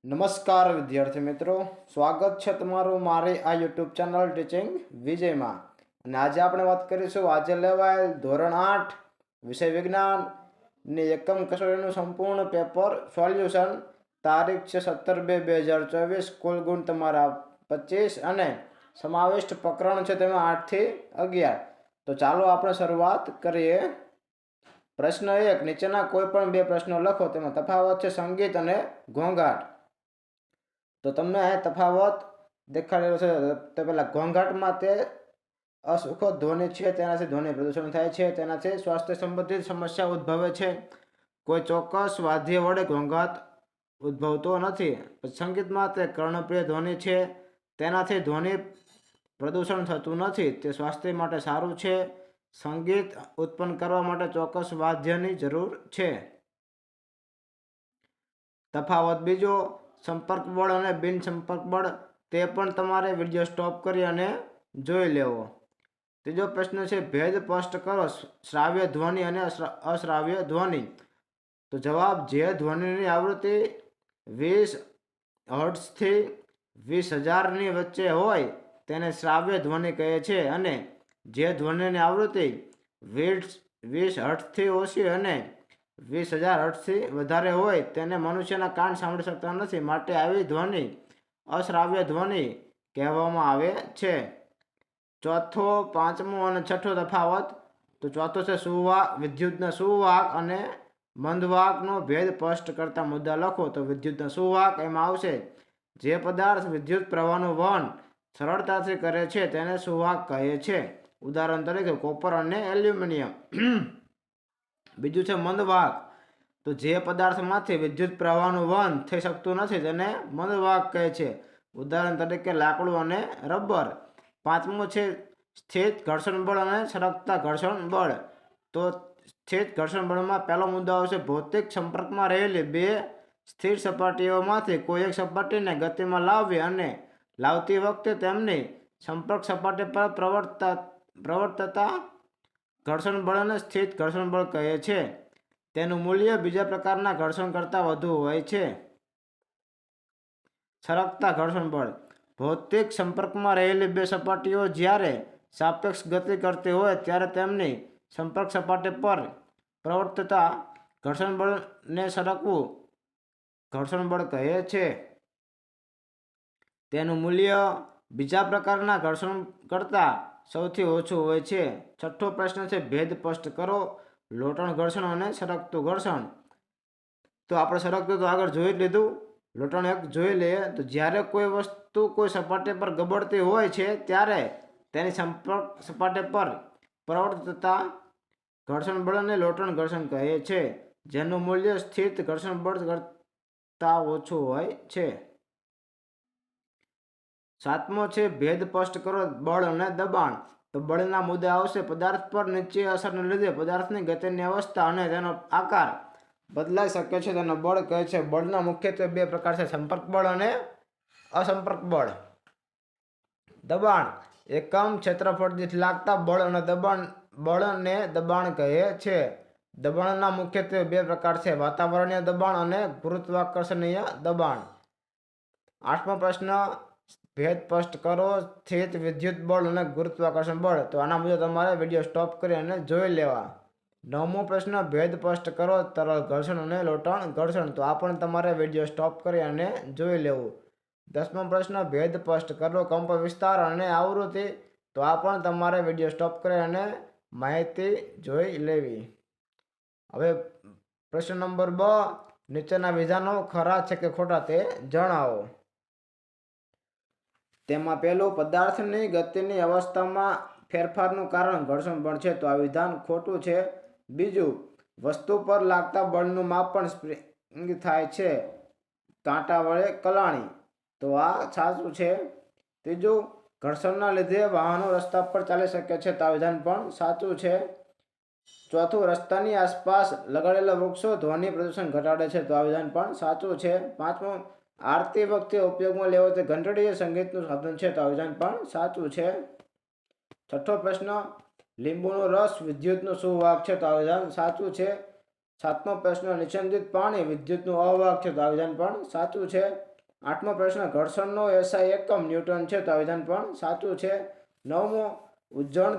નમસ્કાર વિદ્યાર્થી મિત્રો, સ્વાગત છે તમારું મારી આ યુટ્યુબ ચેનલ ટીચિંગ વિજયમાં. અને આજે આપણે વાત કરીશું આજે લેવાયેલ ધોરણ 8 વિષય વિજ્ઞાનની એકમ કસોટીનું સંપૂર્ણ પેપર સોલ્યુશન. તારીખ છે 17/2/2024. કુલ ગુણ તમારા 25 અને સમાવિષ્ટ પ્રકરણ છે તેમાં 8 થી 11. તો ચાલો આપણે શરૂઆત કરીએ. પ્રશ્ન 1. નીચેના કોઈ પણ બે પ્રશ્નો લખો, તેમાં તફાવત છે સંગીત અને ઘોંઘાટ. તો તમને આ તફાવત દેખાડેલો છે. તો પહેલા ઘોંઘાટમાં તે અસુખદ ધ્વનિ છે, તેનાથી ધ્વનિ પ્રદૂષણ થાય છે, તેનાથી સ્વાસ્થ્ય સંબંધિત સમસ્યા ઉદ્ભવે છે. કોઈ ચોક્કસ વાદ્ય વડે ઘોંઘાટ ઉદ્ભવતો નથી. સંગીતમાં તે કર્ણપ્રિય ધ્વનિ છે, તેનાથી ધ્વનિ પ્રદૂષણ થતું નથી, તે સ્વાસ્થ્ય માટે સારું છે. સંગીત ઉત્પન્ન કરવા માટે ચોક્કસ વાદ્યની જરૂર છે. તફાવત બીજો, સંપર્ક બળ અને બિન સંપર્ક બળ. તે પણ તમારે વિડીયો સ્ટોપ કરી અને જોઈ લેવો. ત્રીજો પ્રશ્ન છે ભેદ સ્પષ્ટ કરો, શ્રાવ્ય ધ્વનિ અને અશ્રાવ્ય ધ્વનિ. તો જવાબ, જે ધ્વનિની આવૃત્તિ 20 હર્ટ્ઝથી 20,000ની વચ્ચે હોય તેને શ્રાવ્ય ધ્વનિ કહે છે, અને જે ધ્વનિની આવૃત્તિ 20 હર્ટ્ઝથી ઓછી અને 20,000 હર્ટ્ઝથી વધારે હોય તેને મનુષ્યના કાન સાંભળી શકતા નથી, માટે આવી ધ્વનિ અશ્રાવ્ય ધ્વનિ કહેવામાં આવે છે. ચોથો, પાંચમો અને છઠ્ઠો તફાવત. તો ચોથો છે વિદ્યુતના સુવાહક અને મંદવાહકનો ભેદ સ્પષ્ટ કરતા મુદ્દા લખો. તો વિદ્યુતના સુવાહક એમાં આવશે જે પદાર્થ વિદ્યુત પ્રવાહનું વહન સરળતાથી કરે છે તેને સુવાહક કહે છે. ઉદાહરણ તરીકે કોપર અને એલ્યુમિનિયમ. બીજું છે મંદવાહક. તો જે પદાર્થમાંથી વિદ્યુત પ્રવાહનું વહન થઈ શકતું નથી તેને મંદવાહક કહે છે. ઉદાહરણ તરીકે લાકડું અને રબર. પાંચમું છે સ્થિત ઘર્ષણ બળ અને સરકતા ઘર્ષણ બળ. તો સ્થિત ઘર્ષણ બળમાં પહેલો મુદ્દો આવશે ભૌતિક સંપર્કમાં રહેલી બે સ્થિર સપાટીઓમાંથી કોઈ એક સપાટીને ગતિમાં લાવવી અને લાવતી વખતે તેમની સંપર્ક સપાટી પર પ્રવર્તતા ઘર્ષણ બળને સ્થિત ઘર્ષણ બળ કહે છે. તેનું મૂલ્ય બીજા પ્રકારના ઘર્ષણ કરતાં વધુ હોય છે. સરકતા ઘર્ષણ બળ. ભૌતિક સંપર્કમાં રહેલી બે સપાટીઓ જ્યારે સાપેક્ષ ગતિ કરતી હોય ત્યારે તેમની સંપર્ક સપાટી પર પ્રવર્તતા ઘર્ષણ બળને સરકવું ઘર્ષણ બળ કહે છે. તેનું મૂલ્ય બીજા પ્રકારના ઘર્ષણ કરતાં સૌથી ઓછું હોય છે. છઠ્ઠો પ્રશ્ન છે ભેદ સ્પષ્ટ કરો, લોટણ ઘર્ષણ અને સરકતું ઘર્ષણ. તો આપણે સરકતું તો આગળ જોઈ જ લીધું, લોટણ એક જોઈ લઈએ. તો જ્યારે કોઈ વસ્તુ કોઈ સપાટી પર ગબડતી હોય છે ત્યારે તેની સંપર્ક સપાટી પર પ્રવર્તતા ઘર્ષણ બળને લોટણ ઘર્ષણ કહે છે, જેનું મૂલ્ય સ્થિત ઘર્ષણ બળ કરતાં ઓછું હોય છે. સાતમો છે ભેદ સ્પષ્ટ કરો, બળ અને દબાણ. તો બળના મુદ્દા આવશે પદાર્થ પર નીચી અસરને લીધે પદાર્થની ગતિની અવસ્થા અને તેનો આકાર બદલાઈ શકે છે, તેનો બળ કહે છે. બળના મુખ્યત્વે બે પ્રકાર છે, સંપર્ક બળ અને અસંપર્ક બળ. દબાણ એકમ ક્ષેત્રફળ દીઠ લાગતા બળ અને બળને દબાણ કહે છે. દબાણના મુખ્યત્વે બે પ્રકાર છે, વાતાવરણીય દબાણ અને ગુરુત્વાકર્ષણીય દબાણ. આઠમો પ્રશ્ન ભેદ સ્પષ્ટ કરો, સ્થિત વિદ્યુત બળ અને ગુરુત્વાકર્ષણ બળ. તો આના મુજબ તમારે વિડીયો સ્ટોપ કરી અને જોઈ લેવા. નવમો પ્રશ્ન ભેદ સ્પષ્ટ કરો, તરલ ઘર્ષણ અને લોટણ ઘર્ષણ. તો આ પણ તમારે વિડીયો સ્ટોપ કરી અને જોઈ લેવું. દસમો પ્રશ્ન ભેદ સ્પષ્ટ કરો, કંપ વિસ્તાર અને આવૃત્તિ. તો આ પણ તમારે વિડીયો સ્ટોપ કરી અને માહિતી જોઈ લેવી. હવે પ્રશ્ન નંબર 2, નીચેના વિધાનો ખરા છે કે ખોટા તે જણાવો. તેમાં પહેલું, પદાર્થની ગતિની અવસ્થામાં ફેરફારનું કારણ ઘર્ષણ બળ છે. તો આ વિધાન ખોટું છે. બીજું, વસ્તુ પર લાગતા બળનું માપન સ્પ્રિંગ થાય છે કાંટા વડે કલાણી. તો આ સાચું છે. ત્રીજું, ઘર્ષણના લીધે વાહનો રસ્તા પર ચાલી શકે છે. તો આ વિધાન પણ સાચું છે. ચોથું, રસ્તાની આસપાસ લગાડેલા વૃક્ષો ધ્વનિ પ્રદૂષણ ઘટાડે છે. તો આ વિધાન પણ સાચું છે. પાંચમું, આરતી વખતે ઉપયોગમાં લેવાતી ઘંટડી એ સંગીતનું સાધન છે. તો આ વિધાન પણ સાચું છે. છઠ્ઠો પ્રશ્ન, લીંબુનો રસ વિદ્યુતનું સુવાહક છે. તો આ વિધાન સાચું છે. સાતમો પ્રશ્ન, નિસ્યંદિત પાણી વિદ્યુતનું અવાહક છે. તો આ વિધાન પણ સાચું છે. 8મો પ્રશ્ન, ઘર્ષણનો એસઆઈ એકમ ન્યૂટન છે, તો આ વિધાન પણ સાચું છે. 9મો, ઉજ્જણ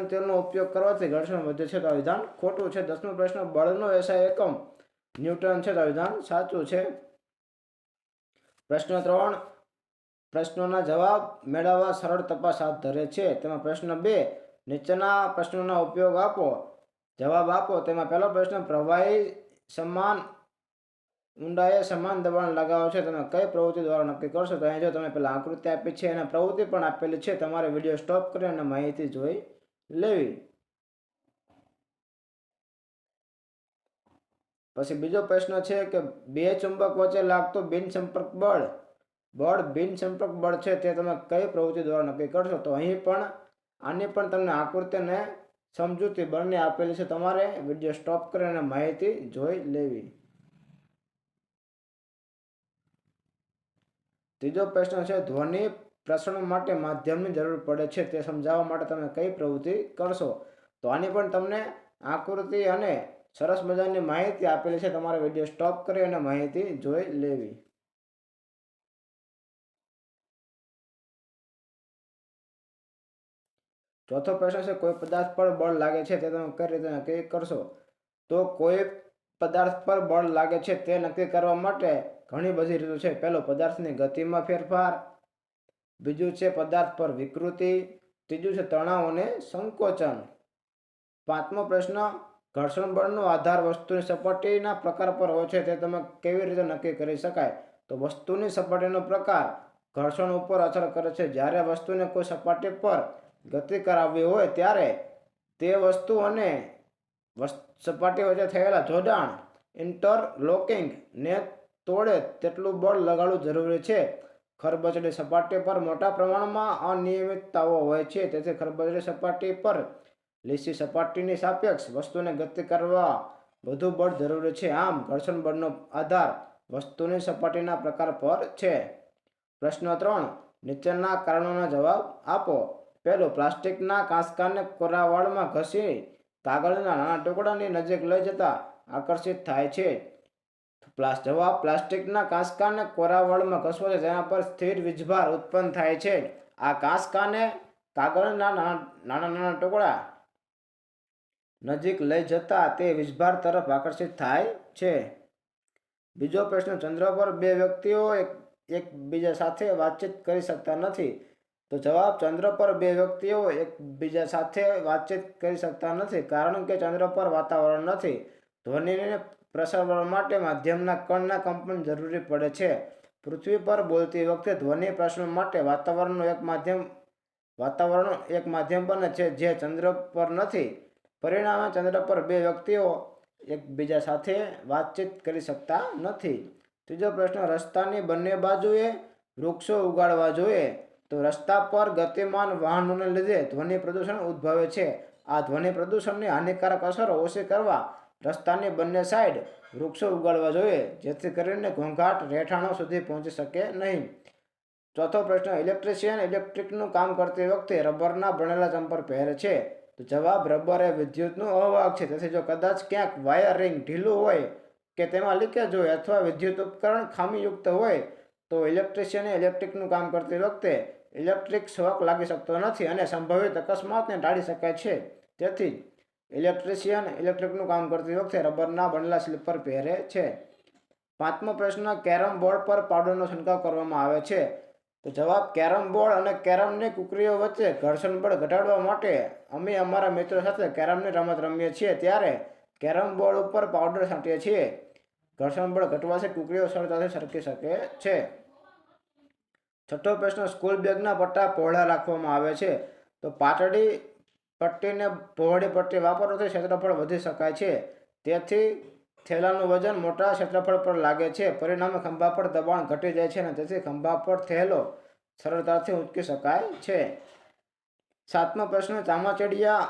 તેલનો ઉપયોગ કરવાથી ઘર્ષણ વધે છે, તો આ વિધાન ખોટું છે. 10મો પ્રશ્ન, બળનો એસઆઈ એકમ ન્યૂટન છે, તો આ વિધાન સાચું છે. પ્રશ્ન 3, પ્રશ્નોના જવાબ મેળવવા સરળ તપાસ હાથ ધરે છે. તેમાં પ્રશ્ન 2, નીચેના પ્રશ્નોના ઉપયોગ આપો, જવાબ આપો. તેમાં પહેલો પ્રશ્ન, પ્રવાહી સમાન ઊંડાઈએ સમાન દબાણ લગાવો છે, તમે કઈ પ્રવૃત્તિ દ્વારા નક્કી કરશો? તો અહીં જો તમે પહેલા આકૃતિ આપી છે અને પ્રવૃત્તિ પણ આપેલી છે, તમારે વિડીયો સ્ટોપ કરી અને માહિતી જોઈ લેવી. પછી બીજો પ્રશ્ન છે કે બે ચુંબક વચ્ચે લાગતું બિનસંપર્ક બળ બળ છે, તે તમે કઈ પ્રવૃત્તિ દ્વારા નક્કી કરશો? તો અહીં પણ આની પણ તમને આકૃતિ અને સમજૂતી બંને આપેલી છે, તમારે વિડીયો સ્ટોપ કરી અને માહિતી જોઈ લેવી. ત્રીજો પ્રશ્ન છે, ધ્વનિ પ્રસરણ માટે માધ્યમની જરૂર પડે છે, તે સમજાવવા માટે તમે કઈ પ્રવૃત્તિ કરશો? તો આની પણ તમને આકૃતિ અને સરસ મજાની માહિતી આપેલી છે, તમારે વિડીયો સ્ટોપ કરી અને માહિતી જોઈ લેવી. ચોથો પ્રશ્ન છે, કોઈ પદાર્થ પર બળ લાગે છે, તે તમે કઈ રીતે નક્કી કરશો? તો કોઈ પદાર્થ પર બળ લાગે છે તે નક્કી કરવા માટે ઘણી બધી રીતો છે. પહેલો, પદાર્થની ગતિમાં ફેરફાર. બીજું છે પદાર્થ પર વિકૃતિ. ત્રીજું છે તણાવ અને સંકોચન. 5મો પ્રશ્ન, ઘર્ષણ બળનો આધાર વસ્તુની સપાટીના પ્રકાર પર હોય છે, તે તમે કેવી રીતે નક્કી કરી શકાય? તો વસ્તુની સપાટીનો પ્રકાર ઘર્ષણ ઉપર અસર કરે છે. જ્યારે વસ્તુને કોઈ સપાટી પર ગતિ કરાવવી હોય ત્યારે તે વસ્તુ અને સપાટી વચ્ચે થયેલા જોડાણ ઇન્ટરલોકિંગ ને તોડે તેટલું બળ લગાડવું જરૂરી છે. ખરબચડી સપાટી પર મોટા પ્રમાણમાં અનિયમિતતાઓ હોય છે, તેથી ખરબચડી સપાટી પર લીસી સપાટીની સાપેક્ષ વસ્તુને ગતિ કરવા વધુ બળ જરૂરી છે. આમ ઘર્ષણ બળનો આધાર વસ્તુની સપાટીના પ્રકાર પર છે. પ્રશ્ન 3, નીચેના કારણોના જવાબ આપો. પહેલું, પ્લાસ્ટિકના કાંસકાને કોરાવાળમાં ઘસી કાગળના નાના ટુકડાની નજીક લઈ જતા આકર્ષિત થાય છે. જવાબ, પ્લાસ્ટિકના કાંસકાને કોરાવાળમાં ઘસવાથી તેના પર સ્થિર વીજભાર ઉત્પન્ન થાય છે. આ કાંસકાને કાગળના નાના ટુકડા નજીક લઈ જતા તે વીજભાર તરફ આકર્ષિત થાય છે. બીજો પ્રશ્ન, ચંદ્ર પર બે વ્યક્તિઓ એકબીજા સાથે વાતચીત કરી શકતા નથી. તો જવાબ, ચંદ્ર પર બે વ્યક્તિઓ એકબીજા સાથે વાતચીત કરી શકતા નથી કારણ કે ચંદ્ર પર વાતાવરણ નથી. ધ્વનિને પ્રસારવા માટે માધ્યમના કણના કંપન જરૂરી પડે છે. પૃથ્વી પર બોલતી વખતે ધ્વનિ પ્રસરણ માટે વાતાવરણનું એક માધ્યમ બને છે, જે ચંદ્ર પર નથી. પરિણામે ચંદ્ર પર બે વ્યક્તિઓ એકબીજા સાથે વાતચીત કરી શકતા નથી. ત્રીજો પ્રશ્ન, રસ્તાની બંને બાજુએ વૃક્ષો ઉગાડવા જોઈએ. તો રસ્તા પર ગતિમાન વાહનોને લીધે ધ્વનિ પ્રદૂષણ ઉદ્ભવે છે. આ ધ્વનિ પ્રદૂષણની હાનિકારક અસરો ઓછી કરવા રસ્તાની બંને સાઈડ વૃક્ષો ઉગાડવા જોઈએ, જેથી કરીને ઘોંઘાટ રહેઠાણો સુધી પહોંચી શકે નહીં. ચોથો પ્રશ્ન, ઇલેક્ટ્રિશિયન ઇલેક્ટ્રિકનું કામ કરતી વખતે રબરના બનેલા જમ્પર પહેરે છે. તો જવાબ, રબર એ વિદ્યુતનું અવાહક છે, તેથી જો કદાચ ક્યાંક વાયરિંગ ઢીલું હોય કે તેમાં લીકેજ હોય અથવા વિદ્યુત ઉપકરણ ખામીયુક્ત હોય તો ઇલેક્ટ્રિશિયને ઇલેક્ટ્રિકનું કામ કરતી વખતે ઇલેક્ટ્રિક શોક લાગી શકતો નથી અને સંભવિત અકસ્માતને ટાળી શકાય છે. તેથી ઇલેક્ટ્રિશિયન ઇલેક્ટ્રિકનું કામ કરતી વખતે રબરના બનેલા સ્લીપર પહેરે છે. 5મો પ્રશ્ન, કેરમ બોર્ડ પર પાવડરનો છંટકાવ કરવામાં આવે છે. તો જવાબ, કેરમ બોર્ડ અને કેરમની કુકરીઓ વચ્ચે ઘર્ષણ બળ ઘટાડવા માટે અમે અમારા મિત્રો સાથે કેરમની રમત રમીએ છીએ ત્યારે કેરમ બોર્ડ ઉપર પાવડર છાંટીએ છીએ. ઘર્ષણ બળ ઘટવાથી કુકરીઓ સરળતાથી સરકી શકે છે. છઠ્ઠો પ્રશ્ન, સ્કૂલ બેગના પટ્ટા પહોળા રાખવામાં આવે છે. તો પાતળી પટ્ટીને પહોળી પટ્ટી વાપરવાથી ક્ષેત્રફળ વધી શકાય છે. તેથી થેલાનું વજન મોટા ક્ષેત્રફળ પર લાગે છે. પરિણામે ખંભા પર દબાણ ઘટી જાય છે અને તેથી ખંભા પર થેલો સરળતાથી ઊંચકી શકાય છે. 7મો પ્રશ્ન, ચામાચીડિયા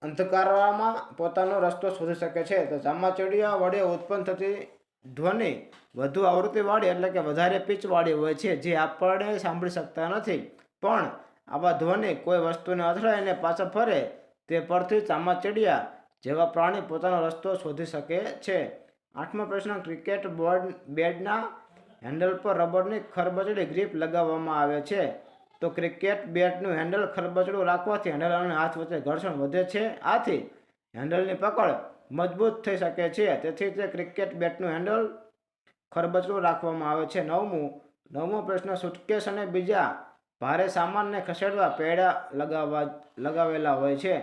અંધકારમાં પોતાનો રસ્તો શોધી શકે છે. તો ચામાચીડિયા વડે ઉત્પન્ન થતી ધ્વનિ વધુ આવૃત્તિવાળી એટલે કે વધારે પિચવાળી હોય છે, જે આપણે સાંભળી શકતા નથી. પણ આવા ધ્વનિ કોઈ વસ્તુને અથડાઈને પાછા ફરે તે પરથી ચામાચીડિયા જેવા પ્રાણી પોતાનો રસ્તો શોધી શકે છે. 8મો પ્રશ્ન, ક્રિકેટ બેટના હેન્ડલ પર રબરની ખરબચડી ગ્રીપ લગાવવામાં આવે છે. તો ક્રિકેટ બેટનું હેન્ડલ ખરબચડું રાખવાથી હેન્ડલ અને હાથ વચ્ચે ઘર્ષણ વધે છે. આથી હેન્ડલની પકડ મજબૂત થઈ શકે છે. તેથી તે ક્રિકેટ બેટનું હેન્ડલ ખરબચડું રાખવામાં આવે છે. નવમો પ્રશ્ન, સુટકેસ અને બીજા ભારે સામાનને ખસેડવા પૈડા લગાવેલા હોય છે.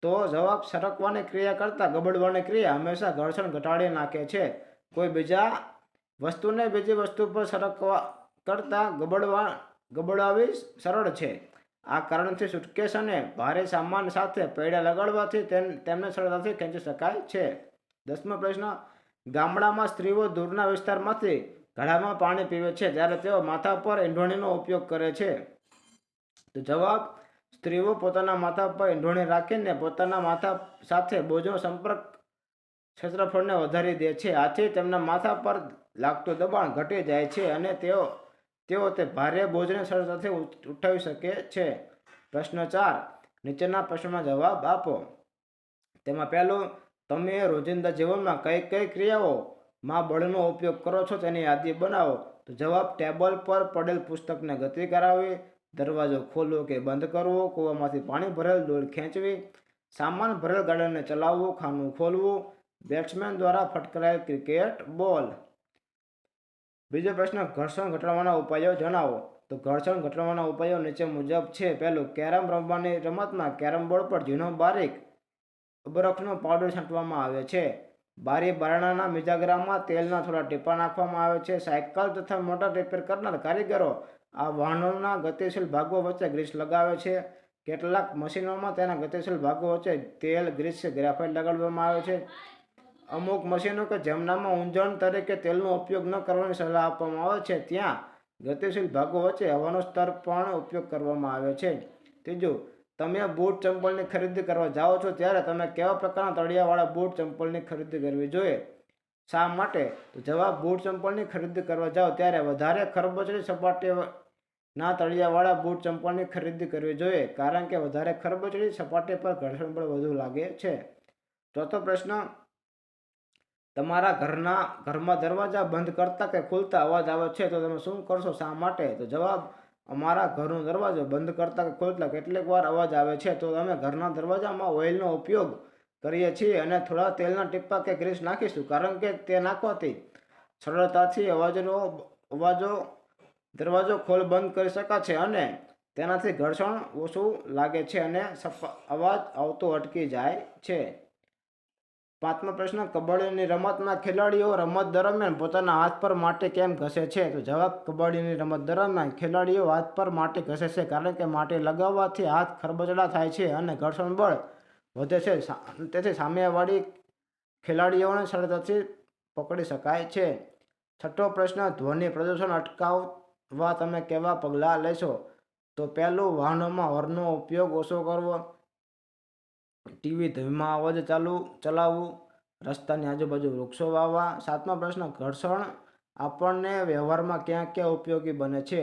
તો જવાબ, સરકવાની ક્રિયા કરતાં ગબડવાની ક્રિયા હંમેશા ઘર્ષણ ઘટાડી નાખે છે. કોઈ બીજા વસ્તુને બીજી વસ્તુ પર સરકવા કરતાં ગબડાવવી સરળ છે. આ કારણથી સુટકેસ અને ભારે સામાન સાથે પૈડા લગાડવાથી તેમને સરળતાથી ખેંચી શકાય છે. 10મો પ્રશ્ન, ગામડામાં સ્ત્રીઓ દૂરના વિસ્તારમાંથી ઘડામાં પાણી પીવે છે ત્યારે તેઓ માથા પર ઈંઢોણીનો ઉપયોગ કરે છે. તો જવાબ, સ્ત્રીઓ પોતાના માથા પર ઈંઢોણી રાખીને પોતાના માથા સાથે બોજનો સંપર્ક ક્ષેત્રફળને વધારી દે છે. આથી તેમના માથા પર લાગતું દબાણ ઘટી જાય છે અને તેઓ તે ભારે બોજને સરળતાથી ઉઠાવી શકે છે. પ્રશ્ન 4, નીચેના પ્રશ્નોના જવાબ આપો. તેમાં પહેલું, તમે રોજિંદા જીવનમાં કઈ કઈ ક્રિયાઓમાં બળનો ઉપયોગ કરો છો તેની યાદી બનાવો. તો જવાબ, ટેબલ પર પડેલ પુસ્તકને ગતિ કરાવવી, દરવાજો ખોલવો કે બંધ કરવો, કૂવામાંથી પાણી ભરેલ ડોલ ખેંચવી, સામાન ભરેલ ગાડાને ચલાવવું, ખાનું ખોલવું, બેટ્સમેન દ્વારા ફટકારાયેલ ક્રિકેટ બોલ. બીજો પ્રશ્ન, ઘર્ષણ ઘટાડવાના ઉપાયો જણાવો. તો ઘર્ષણ ઘટાડવાના ઉપાયો નીચે મુજબ છે. પહેલું, કેરમ રમવાની રમતમાં કેરમ બોર્ડ પર ઝીણો બારીક અબરખનો પાવડર છાંટવામાં આવે છે. બારી બારણાના મિજાગરામાં તેલના થોડા ટીપાં નાખવામાં આવે છે. સાયકલ તથા મોટર રિપેર કરનાર કારીગરો આ વાહનોના ગતિશીલ ભાગો વચ્ચે ગ્રીસ લગાવે છે. કેટલાક મશીનોમાં તેના ગતિશીલ ભાગો વચ્ચે તેલ, ગ્રીસ કે ગ્રેફાઇટ લગાડવામાં આવે છે. અમુક મશીનો કે જેમનામાં ઊંજણ તરીકે તેલનો ઉપયોગ ન કરવાની સલાહ આપવામાં આવે છે ત્યાં ગતિશીલ ભાગો વચ્ચે હવાનો સ્તર પણ ઉપયોગ કરવામાં આવે છે. ત્રીજું, તમે બૂટ ચંપલની ખરીદી કરવા જાઓ છો ત્યારે તમે કેવા પ્રકારના તળિયાવાળા બૂટ ચંપલની ખરીદી કરવી જોઈએ? શા માટે? તો જવાબ, બૂટ ચંપલની ખરીદી કરવા જાઓ ત્યારે વધારે ખરબચડી સપાટીના તળિયાવાળા બૂટ ચંપલની ખરીદી કરવી જોઈએ, કારણ કે વધારે ખરબચડી સપાટી પર ઘર્ષણ બળ વધુ લાગે છે. ચોથો પ્રશ્ન, તમારા ઘરમાં દરવાજા બંધ કરતા કે ખુલતા અવાજ આવે છે તો તમે શું કરશો? શા માટે? તો જવાબ, અમારા ઘરનો દરવાજો બંધ કરતા કે ખોલતા કેટલીક વાર અવાજ આવે છે તો અમે ઘરના દરવાજામાં ઓઇલનો ઉપયોગ કરીએ છીએ અને થોડા તેલના ટીપાં કે ગ્રીસ નાખીશું, કારણ કે તે નાખવાથી સરળતાથી દરવાજો ખોલ બંધ કરી શકાય છે અને તેનાથી ઘર્ષણ ઓછું લાગે છે અને અવાજ આવતો અટકી જાય છે. 5મો પ્રશ્ન, કબડ્ડીની રમતમાં ખેલાડીઓ રમત દરમિયાન પોતાના હાથ પર માટી કેમ ઘસે છે? તો જવાબ, કબડ્ડીની રમત દરમિયાન ખેલાડીઓ હાથ પર માટી ઘસે છે કારણ કે માટી લગાવવાથી હાથ ખરબચડા થાય છે અને ઘર્ષણ બળ વધે છે. તેથી સામેવાળી ખેલાડીઓને સરળતાથી પકડી શકાય છે. 6મો પ્રશ્ન, ધ્વનિ પ્રદૂષણ અટકાવવા તમે કેવા પગલાં લેશો? તો પહેલું, વાહનોમાં હોર્નનો ઉપયોગ ઓછો કરવો, ટીવી ધીમા અવાજે ચલાવવું, રસ્તાની આજુબાજુ વૃક્ષો વાવવા. 7મો પ્રશ્ન, ઘર્ષણ આપણને વ્યવહારમાં ક્યાં ક્યાં ઉપયોગી બને છે?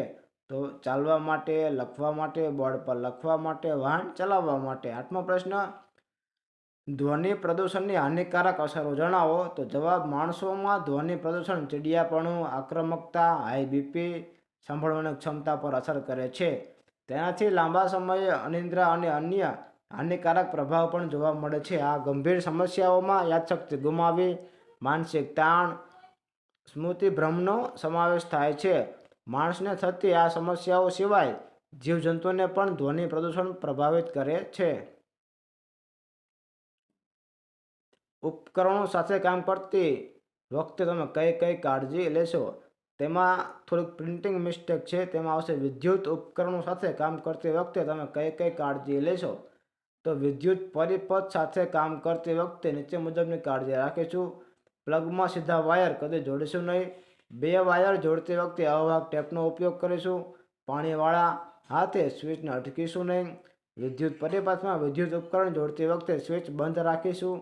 તો ચાલવા માટે, લખવા માટે, બોર્ડ પર લખવા માટે, વાહન ચલાવવા માટે. 8મો પ્રશ્ન, ધ્વનિ પ્રદૂષણની હાનિકારક અસરો જણાવો. તો જવાબ, માણસોમાં ધ્વનિ પ્રદૂષણ ચીડિયાપણું, આક્રમકતા, હાઈ બીપી, સાંભળવાની ક્ષમતા પર અસર કરે છે. તેનાથી લાંબા સમયે અનિદ્રા અને અન્ય હાનિકારક પ્રભાવ પણ જોવા મળે છે. આ ગંભીર સમસ્યાઓમાં યાદશક્તિ ગુમાવવી, માનસિક તાણ, સ્મૃતિભ્રમનો સમાવેશ થાય છે. માણસને થતી આ સમસ્યાઓ સિવાય જીવજંતુને પણ ધ્વનિ પ્રદૂષણ પ્રભાવિત કરે છે. ઉપકરણો સાથે કામ કરતી વખતે તમે કઈ કઈ કાળજી લેશો? તેમાં થોડીક પ્રિન્ટિંગ મિસ્ટેક છે. તેમાં આવશે, વિદ્યુત ઉપકરણો સાથે કામ કરતી વખતે તમે કઈ કઈ કાળજી લેશો? તો વિદ્યુત પરિપથ સાથે કામ કરતી વખતે નીચે મુજબની કાળજી રાખીશું. પ્લગમાં સીધા વાયર કદી જોડીશું નહીં. 2 વાયર જોડતી વખતે અવાહક ટેપનો ઉપયોગ કરીશું. પાણીવાળા હાથે સ્વિચને અટકીશું નહીં. વિદ્યુત પરિપથમાં વિદ્યુત ઉપકરણ જોડતી વખતે સ્વિચ બંધ રાખીશું.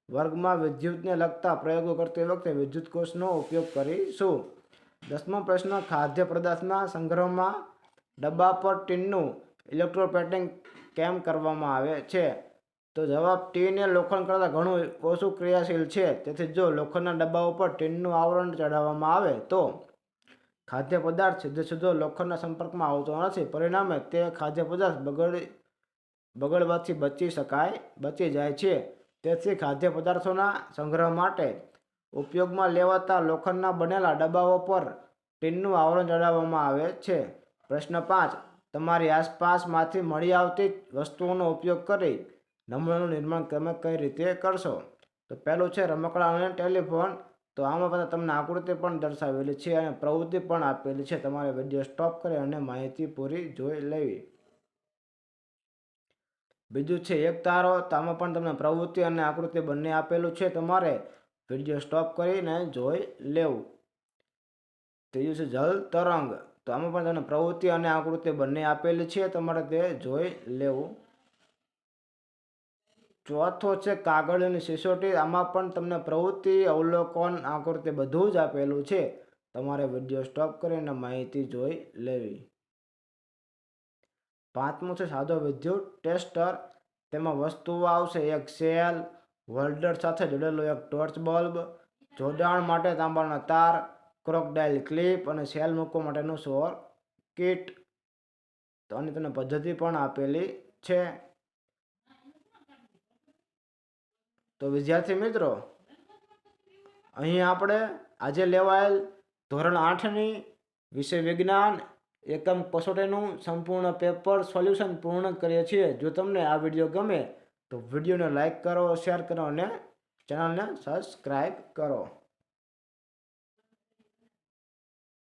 વર્ગમાં વિદ્યુતને લગતા પ્રયોગો કરતી વખતે વિદ્યુત કોષનો ઉપયોગ કરીશું. 10મો પ્રશ્ન, ખાદ્ય પદાર્થના સંગ્રહમાં ડબ્બા પર ટીનનું ઇલેક્ટ્રોપ્લેટિંગ કેમ કરવામાં આવે છે? તો જવાબ, ટીન એ લોખંડ કરતાં ઘણું ઓછું ક્રિયાશીલ છે. તેથી જો લોખંડના ડબ્બા ઉપર ટીનનું આવરણ ચડાવવામાં આવે તો ખાદ્ય પદાર્થ સીધે સીધો લોખંડના સંપર્કમાં આવતો નથી, પરિણામે તે ખાદ્ય પદાર્થ બગડવાથી બચી જાય છે. તેથી ખાદ્ય પદાર્થોના સંગ્રહ માટે ઉપયોગમાં લેવાતા લોખંડના બનેલા ડબ્બાઓ પર ટીનનું આવરણ ચડાવવામાં આવે છે. પ્રશ્ન 5. તમારી આસપાસમાંથી મળી આવતી વસ્તુઓનો ઉપયોગ કરી નમૂનાનું નિર્માણ તમે કઈ રીતે કરશો? તો પહેલું છે રમકડા અને ટેલિફોન. તો આમાં તમને આકૃતિ પણ દર્શાવેલી છે અને પ્રવૃત્તિ પણ આપેલી છે. તમારે વિડીયો સ્ટોપ કરી અને માહિતી પૂરી જોઈ લેવી. બીજું છે એક તારો. તો આમાં પણ તમને પ્રવૃત્તિ અને આકૃતિ બંને આપેલું છે. તમારે વિડીયો સ્ટોપ કરીને જોઈ લેવું. ત્રીજું છે જલ તરંગ. તો આમાં પણ તમને પ્રવૃત્તિ અને આકૃતિ બંને આપેલી છે. તમારે તે જોઈ લેવું. ચોથો છે કાગળની સિસોટી. આમાં પણ તમને પ્રવૃત્તિ, અવલોકન, આકૃતિ બધું જ આપેલું છે. તમારે વિડીયો સ્ટોપ કરીને માહિતી જોઈ લેવી. પાંચમું છે સાદો વિદ્યુત ટેસ્ટર. તેમાં વસ્તુઓ આવશે એક સેલ, હોલ્ડર સાથે જોડેલો એક ટોર્ચ બલ્બ, જોડાણ માટે તાંબાના તાર, ક્રોકોડાઇલ ક્લિપ અને સેલ મૂકવા માટેનું સર્કિટ. તો આની તમને પદ્ધતિ પણ આપેલી છે. તો વિદ્યાર્થી મિત્રો, અહીં આપણે આજે લેવાયેલ ધોરણ 8ની વિષય વિજ્ઞાન એકમ કસોટીનું સંપૂર્ણ પેપર સોલ્યુશન પૂર્ણ કરીએ છીએ. જો તમને આ વિડીયો ગમે તો વિડીયોને લાઈક કરો, શેર કરો અને ચેનલને સબસ્ક્રાઈબ કરો.